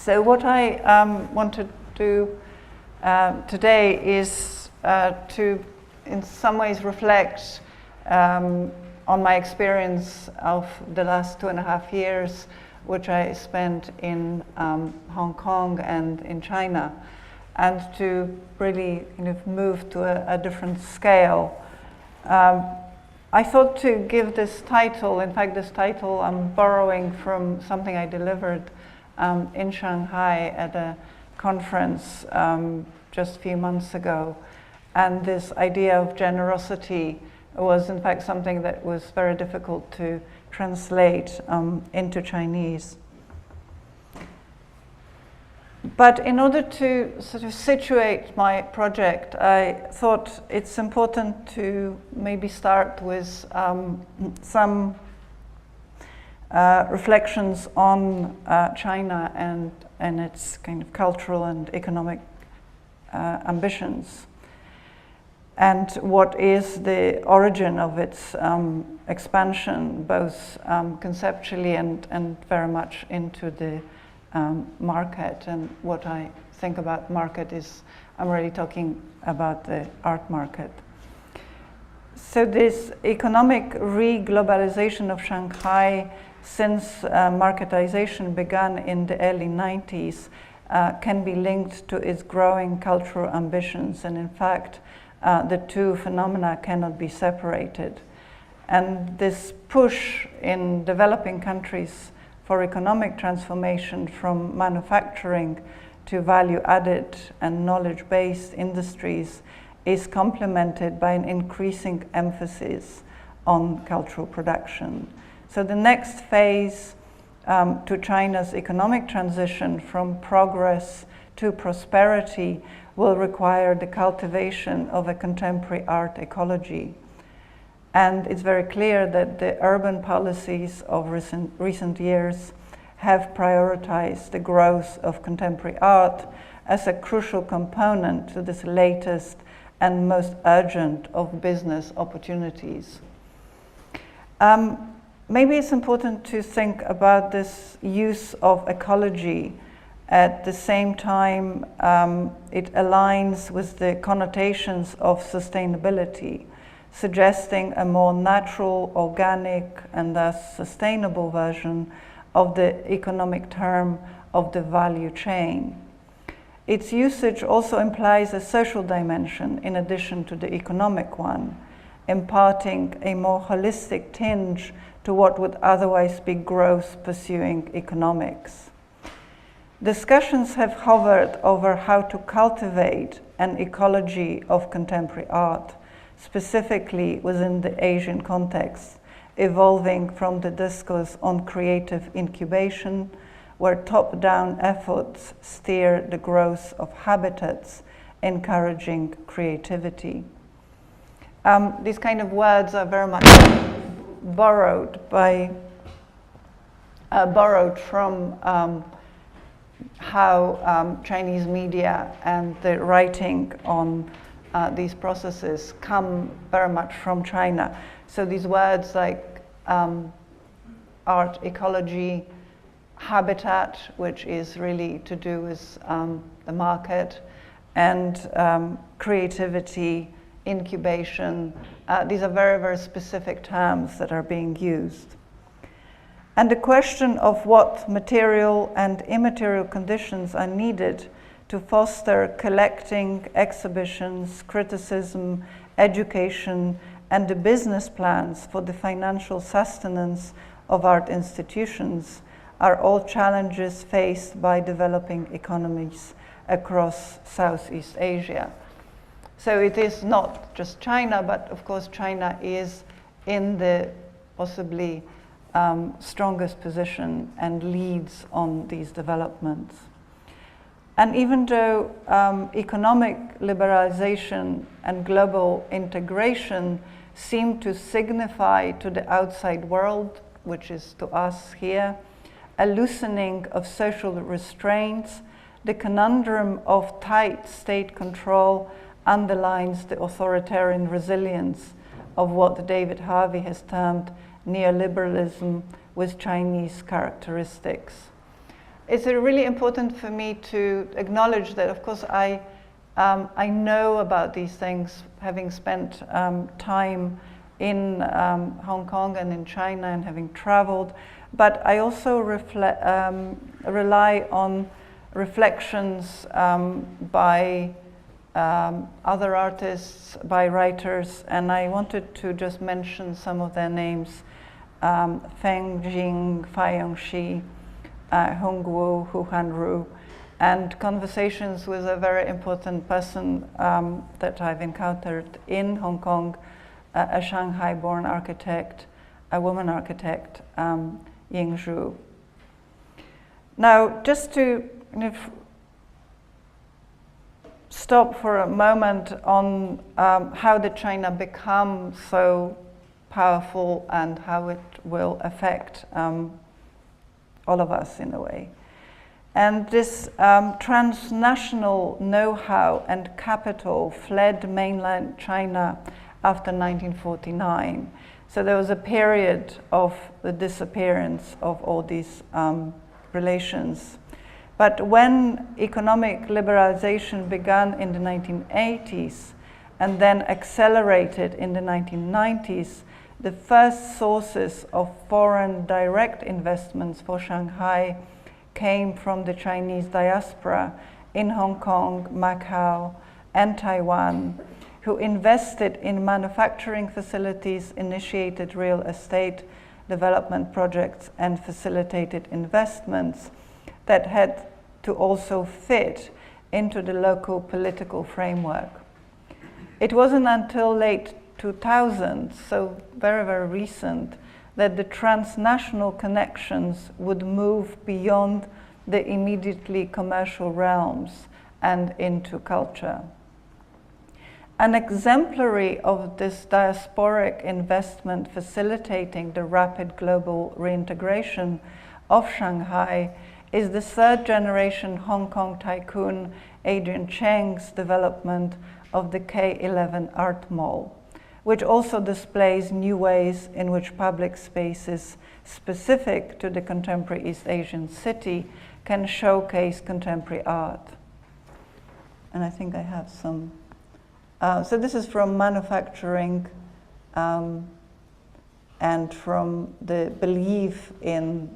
So what I want to do today is to, in some ways, reflect on my experience of the last 2.5 years, which I spent in Hong Kong and in China, and to really kind of move to a different scale. I thought to give this title, in fact this title I'm borrowing from something I delivered in Shanghai at a conference just a few months ago. And this idea of generosity was in fact something that was very difficult to translate into Chinese. But in order to sort of situate my project, I thought it's important to maybe start with some reflections on China and its kind of cultural and economic ambitions, and what is the origin of its expansion, both conceptually and very much into the market. And what I think about market is, I'm really talking about the art market. So this economic re-globalization of Shanghai since marketization began in the early 90s can be linked to its growing cultural ambitions, and in fact the two phenomena cannot be separated. And this push in developing countries for economic transformation from manufacturing to value-added and knowledge-based industries is complemented by an increasing emphasis on cultural production. So the next phase to China's economic transition from progress to prosperity will require the cultivation of a contemporary art ecology. And it's very clear that the urban policies of recent years have prioritized the growth of contemporary art as a crucial component to this latest and most urgent of business opportunities. Maybe it's important to think about this use of ecology. At the same time, it aligns with the connotations of sustainability, suggesting a more natural, organic, and thus sustainable version of the economic term of the value chain. Its usage also implies a social dimension in addition to the economic one, imparting a more holistic tinge to what would otherwise be growth pursuing economics. Discussions have hovered over how to cultivate an ecology of contemporary art, specifically within the Asian context, evolving from the discourse on creative incubation, where top-down efforts steer the growth of habitats, encouraging creativity. These kind of words are very much borrowed from how Chinese media and the writing on these processes come very much from China. So these words like art ecology, habitat, which is really to do with the market, and creativity, incubation, these are very, very specific terms that are being used. And the question of what material and immaterial conditions are needed to foster collecting, exhibitions, criticism, education, and the business plans for the financial sustenance of art institutions are all challenges faced by developing economies across Southeast Asia. So it is not just China, but of course China is in the possibly strongest position and leads on these developments. And even though economic liberalization and global integration seem to signify to the outside world, which is to us here, a loosening of social restraints, the conundrum of tight state control underlines the authoritarian resilience of what David Harvey has termed neoliberalism with Chinese characteristics. it's really important for me to acknowledge that, of course, I know about these things, having spent time in Hong Kong and in China and having traveled, but I also rely on reflections by other artists, by writers, and I wanted to just mention some of their names: Feng Jing, Fai Yongxi, Hong Wu, Hu Hanru, and conversations with a very important person that I've encountered in Hong Kong, a Shanghai-born architect, a woman architect, Ying Zhu. Now, just to stop for a moment on how did China become so powerful and how it will affect all of us in a way. And this transnational know-how and capital fled mainland China after 1949. So there was a period of the disappearance of all these relations. But when economic liberalization began in the 1980s and then accelerated in the 1990s, the first sources of foreign direct investments for Shanghai came from the Chinese diaspora in Hong Kong, Macau, and Taiwan, who invested in manufacturing facilities, initiated real estate development projects, and facilitated investments that had to also fit into the local political framework. It wasn't until late 2000s, so very, very recent, that the transnational connections would move beyond the immediately commercial realms and into culture. An exemplary of this diasporic investment facilitating the rapid global reintegration of Shanghai is the third generation Hong Kong tycoon Adrian Cheng's development of the K11 Art Mall, which also displays new ways in which public spaces specific to the contemporary East Asian city can showcase contemporary art. And I think I have some. So this is from manufacturing and from the belief in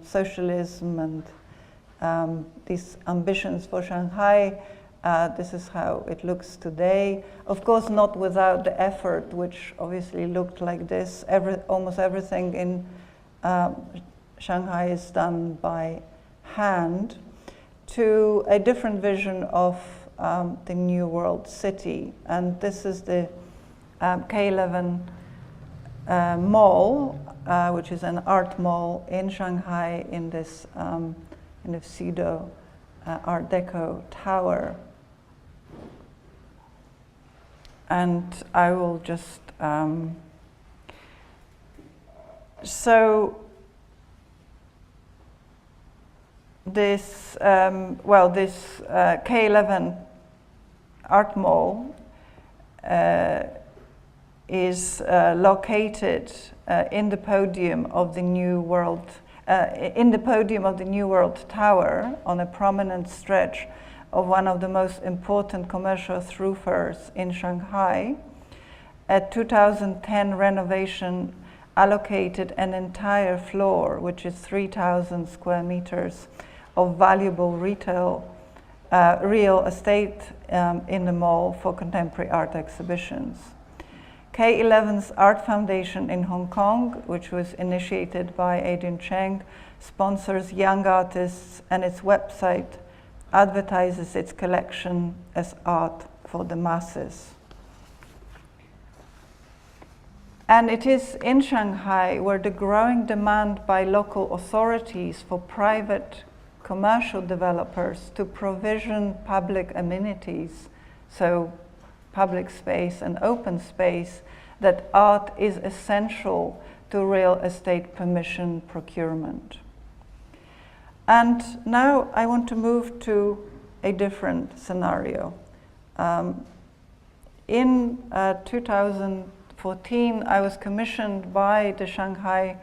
socialism and these ambitions for Shanghai. This is how it looks today. Of course, not without the effort, which obviously looked like this. Almost everything in Shanghai is done by hand, to a different vision of the New World City. And this is the K11 Mall, which is an art mall in Shanghai in this kind of pseudo Art Deco tower. And I will just, so this, this K11 Art Mall is located in the podium of the New World Tower on a prominent stretch of one of the most important commercial thoroughfares in Shanghai. A 2010 renovation allocated an entire floor, which is 3,000 square meters, of valuable real estate in the mall for contemporary art exhibitions. K11's Art Foundation in Hong Kong, which was initiated by Adrian Cheng, sponsors young artists, and its website advertises its collection as art for the masses. And it is in Shanghai where the growing demand by local authorities for private commercial developers to provision public amenities, so public space and open space, that art is essential to real estate permission procurement. And now I want to move to a different scenario. In 2014, I was commissioned by the Shanghai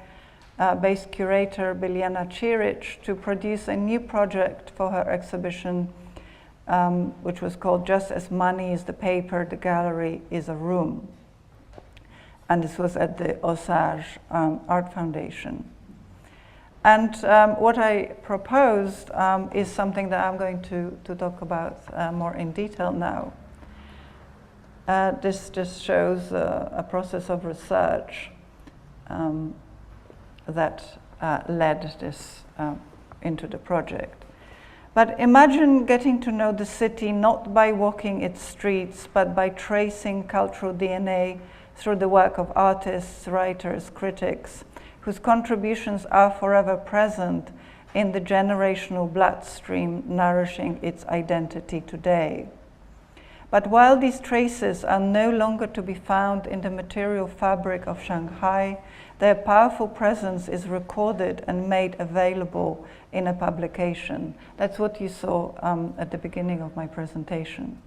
based curator Biljana Čirić to produce a new project for her exhibition, which was called Just as Money is the Paper, the Gallery is a Room. And this was at the Osage Art Foundation. And what I proposed is something that I'm going to talk about more in detail now. This just shows a process of research that led this into the project. But imagine getting to know the city not by walking its streets, but by tracing cultural DNA through the work of artists, writers, critics, whose contributions are forever present in the generational bloodstream nourishing its identity today. But while these traces are no longer to be found in the material fabric of Shanghai, their powerful presence is recorded and made available in a publication. That's what you saw at the beginning of my presentation.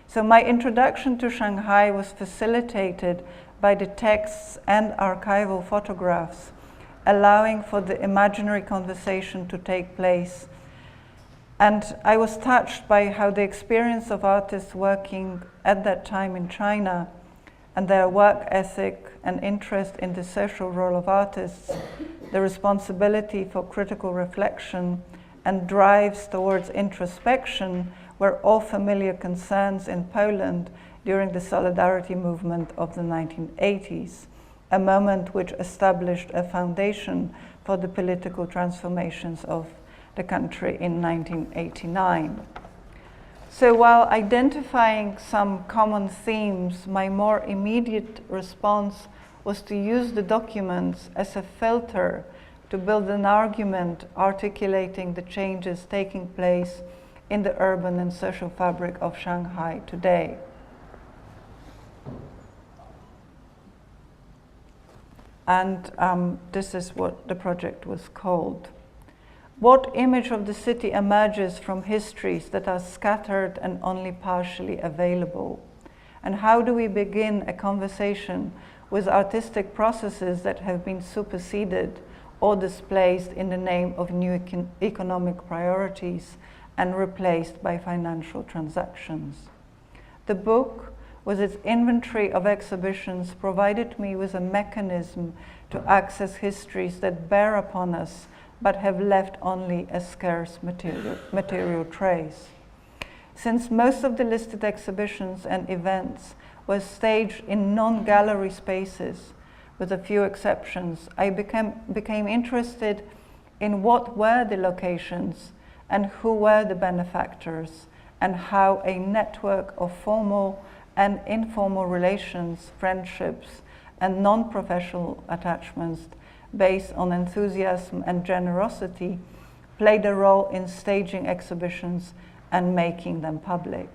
So my introduction to Shanghai was facilitated by the texts and archival photographs, allowing for the imaginary conversation to take place. And I was touched by how the experience of artists working at that time in China and their work ethic and interest in the social role of artists, the responsibility for critical reflection and drives towards introspection were all familiar concerns in Poland during the Solidarity movement of the 1980s, a moment which established a foundation for the political transformations of the country in 1989. So while identifying some common themes, my more immediate response was to use the documents as a filter to build an argument articulating the changes taking place in the urban and social fabric of Shanghai today. And this is what the project was called. What image of the city emerges from histories that are scattered and only partially available? And how do we begin a conversation with artistic processes that have been superseded or displaced in the name of new economic priorities and replaced by financial transactions? The book, with its inventory of exhibitions, provided me with a mechanism to access histories that bear upon us but have left only a scarce material trace. Since most of the listed exhibitions and events were staged in non-gallery spaces, with a few exceptions, I became interested in what were the locations and who were the benefactors, and how a network of formal and informal relations, friendships, and non-professional attachments based on enthusiasm and generosity played a role in staging exhibitions and making them public.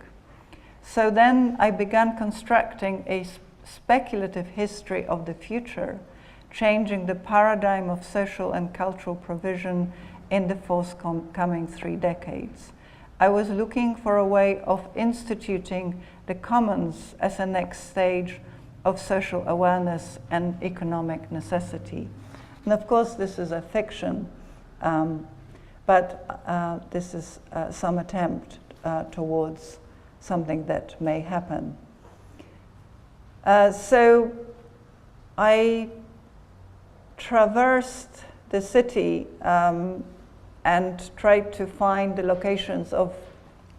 So then I began constructing a speculative history of the future, changing the paradigm of social and cultural provision in the forthcoming 3 decades. I was looking for a way of instituting the commons as a next stage of social awareness and economic necessity. And of course, this is a fiction, but this is some attempt towards something that may happen. So I traversed the city and tried to find the locations of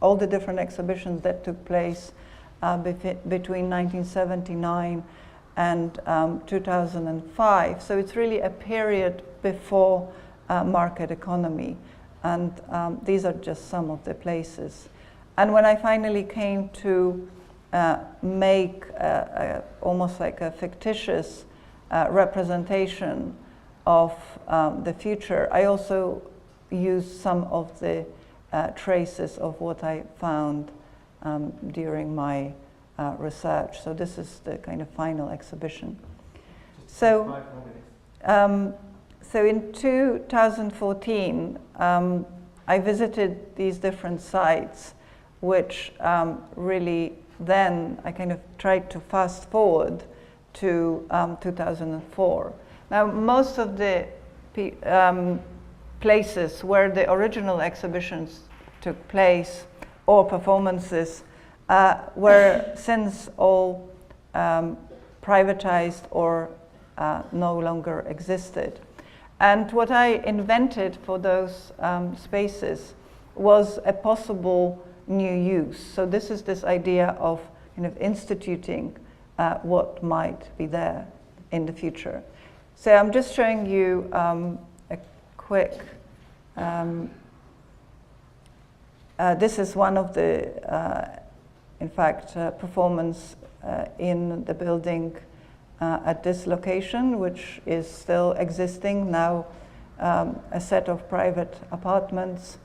all the different exhibitions that took place between 1979 and 2005. So it's really a period before market economy. And these are just some of the places. And when I finally came to make almost like a fictitious representation of the future, I also used some of the traces of what I found during my research. So this is the kind of final exhibition. So in 2014, I visited these different sites, which really then I kind of tried to fast forward to 2004. Now, most of the places where the original exhibitions took place or performances were since all privatized or no longer existed. And what I invented for those spaces was a possible new use. So this is this idea of kind of instituting what might be there in the future. So I'm just showing you a quick, this is one of the, in fact, performance in the building at this location, which is still existing now, a set of private apartments,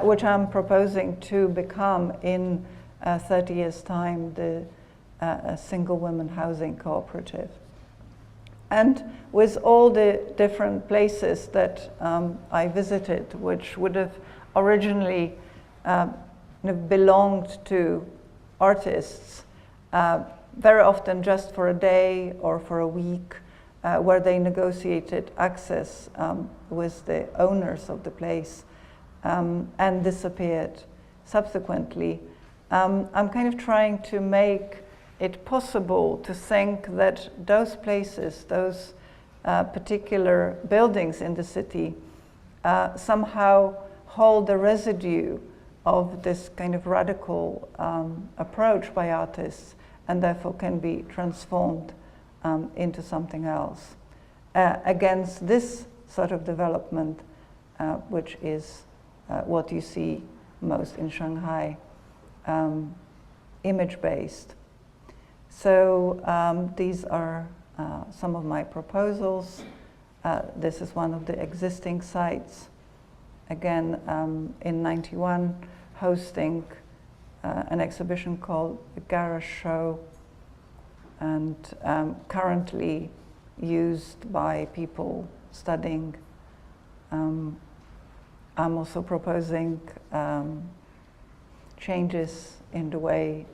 which I'm proposing to become in 30 years' time a single women housing cooperative. And with all the different places that I visited, which would have originally belonged to artists, very often just for a day or for a week, where they negotiated access with the owners of the place and disappeared subsequently. I'm kind of trying to make it possible to think that those places, those particular buildings in the city, somehow hold the residue of this kind of radical approach by artists, and therefore can be transformed into something else against this sort of development, which is what you see most in Shanghai, image-based. So these are some of my proposals. This is one of the existing sites. Again, in '91, hosting an exhibition called The Garage Show, and currently used by people studying. I'm also proposing changes in the way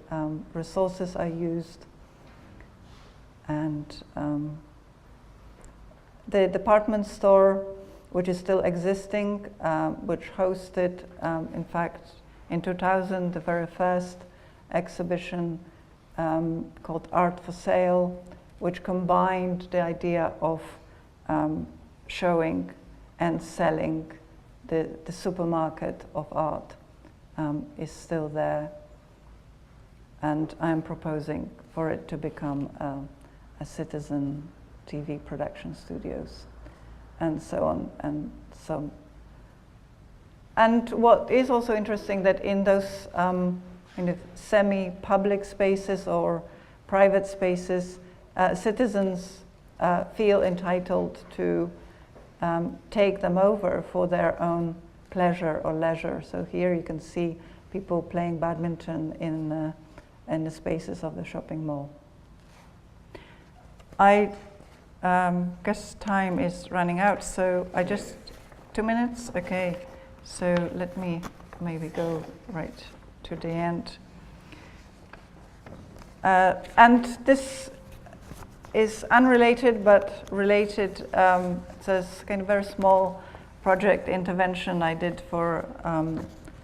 resources are used. And the department store, which is still existing, which hosted, in fact, in 2000, the very first exhibition called Art for Sale, which combined the idea of showing and selling the supermarket of art, is still there. And I'm proposing for it to become a citizen TV production studios, and so on and so. And what is also interesting that in those kind of semi-public spaces or private spaces, citizens feel entitled to take them over for their own pleasure or leisure. So here you can see people playing badminton in the spaces of the shopping mall. I guess time is running out, so 2 minutes? Okay, so let me maybe go right to the end. And this is unrelated but related. It's a kind of very small project intervention I did for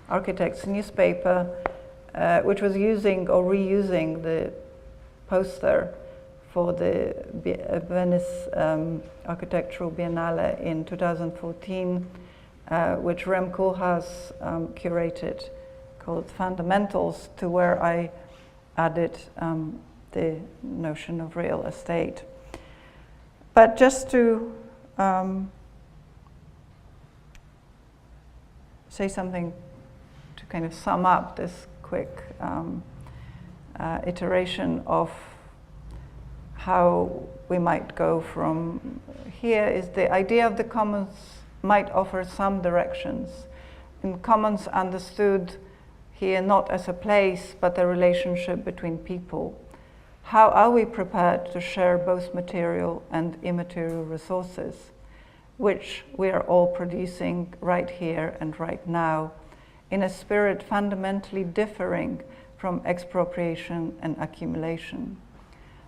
Architects newspaper, which was using or reusing the poster for the Venice Architectural Biennale in 2014, which Rem Koolhaas curated, called Fundamentals, to where I added the notion of real estate. But just to say something to kind of sum up this quick iteration of how we might go from here, is the idea of the commons might offer some directions. In commons understood here not as a place, but a relationship between people. How are we prepared to share both material and immaterial resources, which we are all producing right here and right now, in a spirit fundamentally differing from expropriation and accumulation?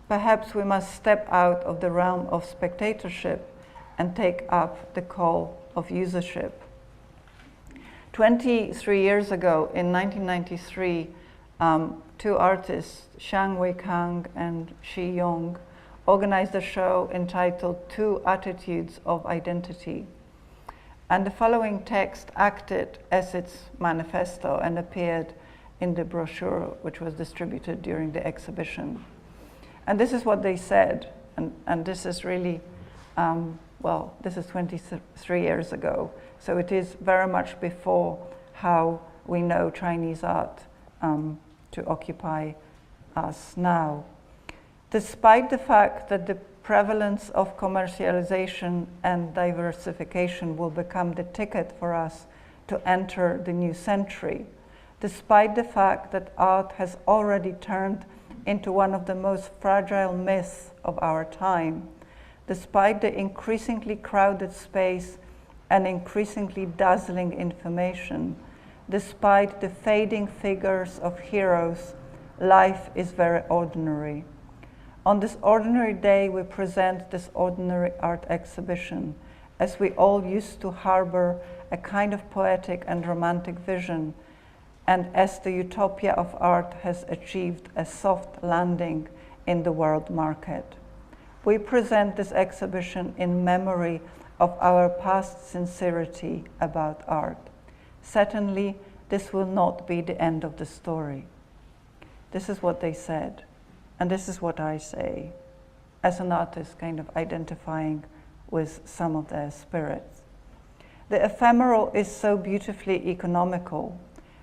Perhaps we must step out of the realm of spectatorship and take up the call of usership. 23 years ago, in 1993, two artists, Xiang Weikang and Shi Yong, organized a show entitled Two Attitudes of Identity. And the following text acted as its manifesto and appeared in the brochure which was distributed during the exhibition. And this is what they said, and this is really, well, this is 23 years ago, so it is very much before how we know Chinese art to occupy us now. Despite the fact that the prevalence of commercialization and diversification will become the ticket for us to enter the new century, despite the fact that art has already turned into one of the most fragile myths of our time, despite the increasingly crowded space and increasingly dazzling information, despite the fading figures of heroes, life is very ordinary. On this ordinary day, we present this ordinary art exhibition, as we all used to harbor a kind of poetic and romantic vision, and as the utopia of art has achieved a soft landing in the world market. We present this exhibition in memory of our past sincerity about art. Certainly, this will not be the end of the story. This is what they said, and this is what I say, as an artist kind of identifying with some of their spirits. The ephemeral is so beautifully economical.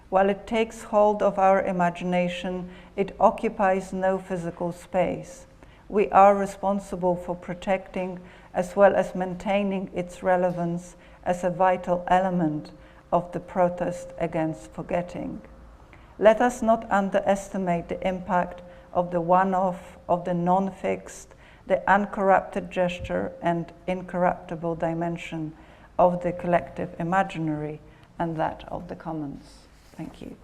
While it takes hold of our imagination, it occupies no physical space. We are responsible for protecting as well as maintaining its relevance as a vital element of the protest against forgetting. Let us not underestimate the impact of the one-off, of the non-fixed, the uncorrupted gesture and incorruptible dimension of the collective imaginary and that of the commons. Thank you.